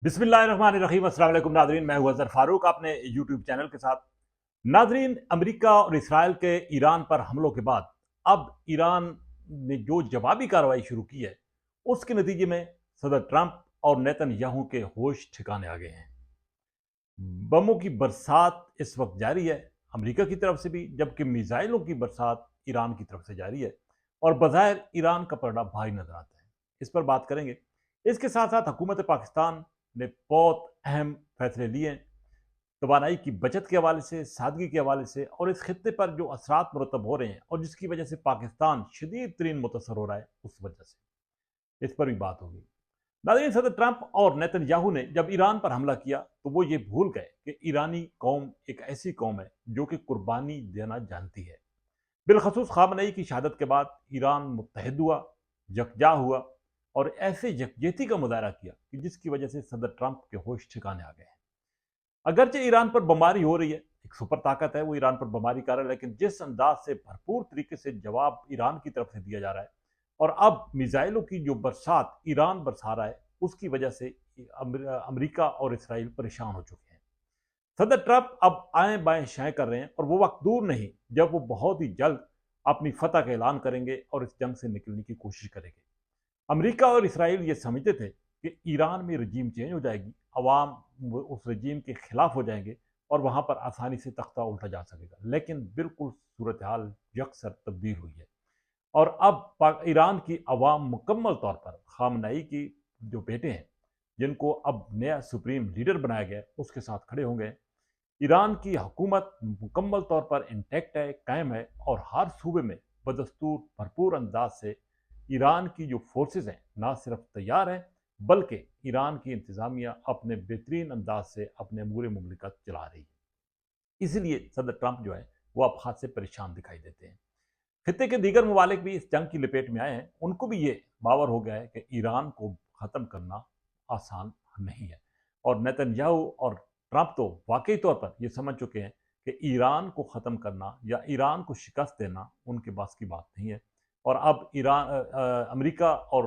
बिस्मिल्लाहिर्रहमानिर्रहीम। अस्सलाम वालेकुम नादरीन, मैं हूं अजहर फारूक अपने यूट्यूब चैनल के साथ। नादरीन, अमेरिका और इसराइल के ईरान पर हमलों के बाद अब ईरान ने जो जवाबी कार्रवाई शुरू की है, उसके नतीजे में सदर ट्रंप और नेतन्याहू के होश ठिकाने आ गए हैं। बमों की बरसात इस वक्त जारी है अमेरिका की तरफ से भी, जबकि मिसाइलों की बरसात ईरान की तरफ से जारी है और बज़ाहिर ईरान का पलड़ा भारी नजर आता है। इस पर बात करेंगे। इसके साथ साथ हुकूमत पाकिस्तान ने बहुत अहम फैसले लिए हैं, तवानाई की बचत के हवाले से, सादगी के हवाले से, और इस खत्े पर जो असरात मुरतब हो रहे हैं और जिसकी वजह से पाकिस्तान शदीद तरीन मुतासर हो रहा है, उस वजह से इस पर भी बात होगी। नाज़रीन, सदर ट्रंप और नेतन्याहू ने जब ईरान पर हमला किया तो वो ये भूल गए कि ईरानी कौम एक ऐसी कौम है जो कि कुर्बानी देना जानती है। बिलखसूस खामनई की शहादत के बाद ईरान मुत्तहद हुआ, यकजा हुआ और ऐसे यकजहती का मुजाहरा किया कि जिसकी वजह से सदर ट्रंप के होश ठिकाने आ गए हैं। अगरचे ईरान पर बमबारी हो रही है, एक सुपर ताकत है, वो ईरान पर बमबारी कर रहा है, लेकिन जिस अंदाज से भरपूर तरीके से जवाब ईरान की तरफ से दिया जा रहा है और अब मिसाइलों की जो बरसात ईरान बरसा रहा है, उसकी वजह से अमेरिका और इसराइल परेशान हो चुके हैं। सदर ट्रंप अब आए बाएं शाएं कर रहे हैं और वो वक्त दूर नहीं जब वो बहुत ही जल्द अपनी फतह का ऐलान करेंगे और इस जंग से निकलने की कोशिश करेंगे। अमेरिका और इसराइल ये समझते थे कि ईरान में रजीम चेंज हो जाएगी, अवाम उस रजीम के खिलाफ हो जाएंगे और वहां पर आसानी से तख्ता उल्टा जा सकेगा, लेकिन बिल्कुल सूरत हाल यकसर तब्दील हुई है और अब ईरान की अवाम मुकम्मल तौर पर खामनाई की जो बेटे हैं, जिनको अब नया सुप्रीम लीडर बनाया गया, उसके साथ खड़े होंगे। ईरान की हुकूमत मुकम्मल तौर पर इंटैक्ट है, कायम है और हर सूबे में बदस्तूर भरपूर अंदाज से ईरान की जो फोर्सेस हैं ना सिर्फ तैयार हैं, बल्कि ईरान की इंतज़ामिया अपने बेहतरीन अंदाज से अपने अमूर मुमलिकत चला रही है। इसलिए सदर ट्रंप जो है वो अब खास से परेशान दिखाई देते हैं। खत्े के दीगर ममालिक भी इस जंग की लपेट में आए हैं, उनको भी ये बावर हो गया है कि ईरान को ख़त्म करना आसान नहीं है और नेतन्याहू और ट्रंप तो वाकई तौर पर ये समझ चुके हैं कि ईरान को ख़त्म करना या ईरान को शिकस्त देना उनके पास की बात नहीं है और अब अमेरिका और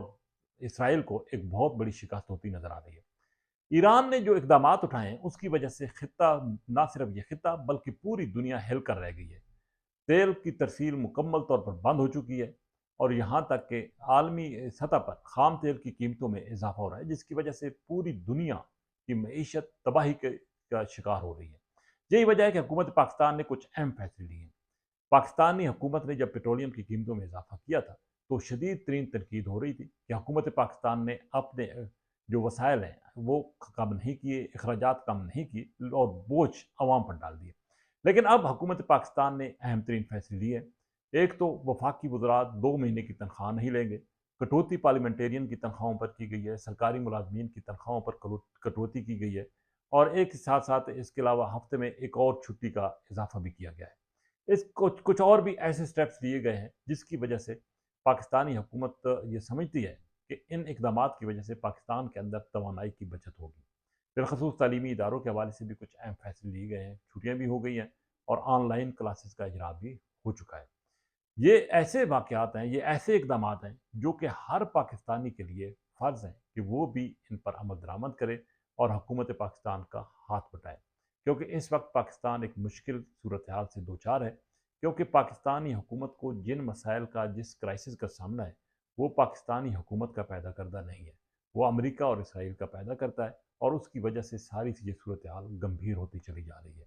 इसराइल को एक बहुत बड़ी शिकस्त होती नज़र आ रही है। ईरान ने जो इकदाम उठाए हैं उसकी वजह से खिता, ना सिर्फ ये खिता बल्कि पूरी दुनिया हिल कर रह गई है। तेल की तरसील मुकम्मल तौर पर बंद हो चुकी है और यहाँ तक कि आलमी सतह पर खाम तेल की कीमतों में इजाफा हो रहा है, जिसकी वजह से पूरी दुनिया की मईशत तबाही का शिकार हो रही है। यही वजह है कि हुकूमत पाकिस्तान ने कुछ अहम फैसले लिए हैं। पाकिस्तानी हुकूमत ने जब पेट्रोलियम की कीमतों में इजाफा किया था तो शदीद तरीन तनकीद हो रही थी कि हुकूमत पाकिस्तान ने अपने जो वसाइल हैं वो कम नहीं किए, अखराजात कम नहीं किए और बोझ अवाम पर डाल दिए। लेकिन अब हुकूमत पाकिस्तान ने अहम तरीन फैसले लिए। एक तो वफाकी वज़रात 2 महीने की तनख्वाह नहीं लेंगे, कटौती पार्लियामेंटेरियन की तनख्वाहों पर की गई है, सरकारी मुलाजमीन की तनख्वाहों पर कटौती की गई है और एक साथ साथ इसके अलावा हफ्ते में एक और छुट्टी का इजाफा भी किया गया है। इस कुछ और भी ऐसे स्टेप्स लिए गए हैं जिसकी वजह से पाकिस्तानी हुकूमत ये समझती है कि इन इकदाम की वजह से पाकिस्तान के अंदर तवानाई की बचत होगी। बिलखसूस तालीमी इदारों के हवाले से भी कुछ अहम फैसले लिए गए हैं, छुट्टियाँ भी हो गई हैं और ऑनलाइन क्लासेस का इजरा भी हो चुका है। ये ऐसे वाक़यात हैं, ये ऐसे इकदाम हैं जो कि हर पाकिस्तानी के लिए फ़र्ज़ है कि वो भी इन पर अमल दरामद करे और हुकूमत पाकिस्तान का हाथ बटाए, क्योंकि इस वक्त पाकिस्तान एक मुश्किल सूरत हाल से दो चार है, क्योंकि पाकिस्तानी हुकूमत को जिन मसाइल का, जिस क्राइसिस का सामना है, वो पाकिस्तानी हुकूमत का पैदा करदा नहीं है, वो अमेरिका और इसराइल का पैदा करता है और उसकी वजह से सारी ये सूरत हाल गंभीर होती चली जा रही है।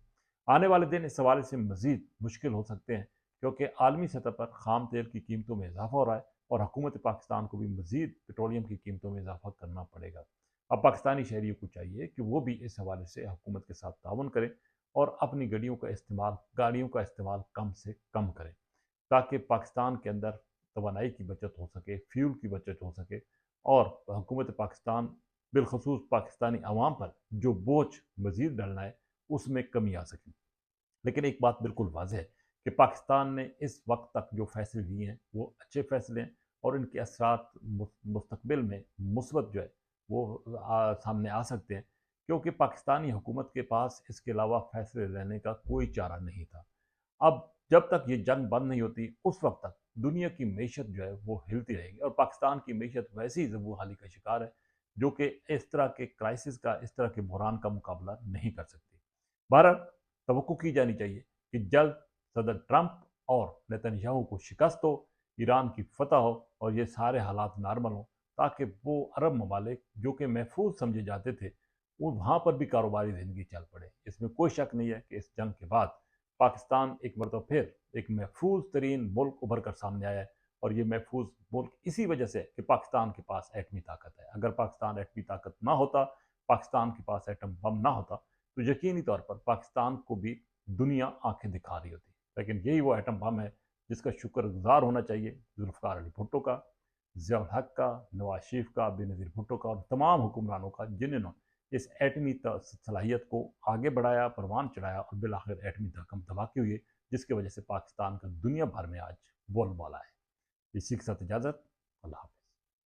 आने वाले दिन इस हवाले से मज़ीद मुश्किल हो सकते हैं, क्योंकि आलमी सतह पर खाम तेल की कीमतों में इजाफा हो रहा है और हुकूमत पाकिस्तान को भी मज़ीद पेट्रोलियम की कीमतों में इजाफा करना पड़ेगा। अब पाकिस्तानी शहरियों को चाहिए कि वो भी इस हवाले से हुकूमत के साथ ताउन करें और अपनी गाड़ियों का इस्तेमाल कम से कम करें, ताकि पाकिस्तान के अंदर तवानाई की बचत हो सके, फ्यूल की बचत हो सके और हुकूमत पाकिस्तान बिलखसूस पाकिस्तानी अवाम पर जो बोझ मज़ीद डलना है उसमें कमी आ सके। लेकिन एक बात बिल्कुल वाज़ेह है कि पाकिस्तान ने इस वक्त तक जो फैसले लिए हैं वो अच्छे फैसले हैं और इनके असरात मुस्तकबिल में मुस्बत जो है वो सामने आ सकते हैं, क्योंकि पाकिस्तानी हुकूमत के पास इसके अलावा फैसले लेने का कोई चारा नहीं था। अब जब तक ये जंग बंद नहीं होती उस वक्त तक दुनिया की मीशत जो है वो हिलती रहेगी और पाकिस्तान की मीशत वैसे ही ज़बूहाली का शिकार है, جو کہ اس طرح کے کرائسس کا، اس طرح کے بحران کا مقابلہ نہیں کر سکتی۔ بہرحال توقع کی جانی چاہیے کہ جلد صدر ٹرمپ اور نیتن یاہو کو شکست ہو، ایران کی فتح ہو اور یہ سارے حالات نارمل ہوں، تاکہ وہ عرب ممالک جو کہ محفوظ سمجھے جاتے تھے وہ وہاں پر بھی کاروباری زندگی چل پڑے۔ اس میں کوئی شک نہیں ہے کہ اس جنگ کے بعد پاکستان ایک مرتبہ پھر ایک محفوظ ترین ملک ابھر کر سامنے آیا ہے، اور یہ محفوظ ملک اسی وجہ سے کہ پاکستان کے پاس ایٹمی طاقت ہے۔ اگر پاکستان ایٹمی طاقت نہ ہوتا، پاکستان کے پاس ایٹم بم نہ ہوتا، تو یقینی طور پر پاکستان کو بھی دنیا آنکھیں دکھا رہی ہوتی۔ لیکن یہی وہ ایٹم بم ہے جس کا شکر گزار ہونا چاہیے ذوالفقار علی بھٹو کا، ضیاء الحق کا، نواز شریف کا، بے نظیر بھٹو کا اور تمام حکمرانوں کا، جنہوں نے اس ایٹمی صلاحیت کو آگے بڑھایا، پروان چڑھایا اور بالآخر ایٹمی دھماکے ہوئے، جس کی وجہ سے پاکستان کا دنیا بھر میں آج بول بالا ہے۔ اسی کے ساتھ اجازت، اللہ حافظ۔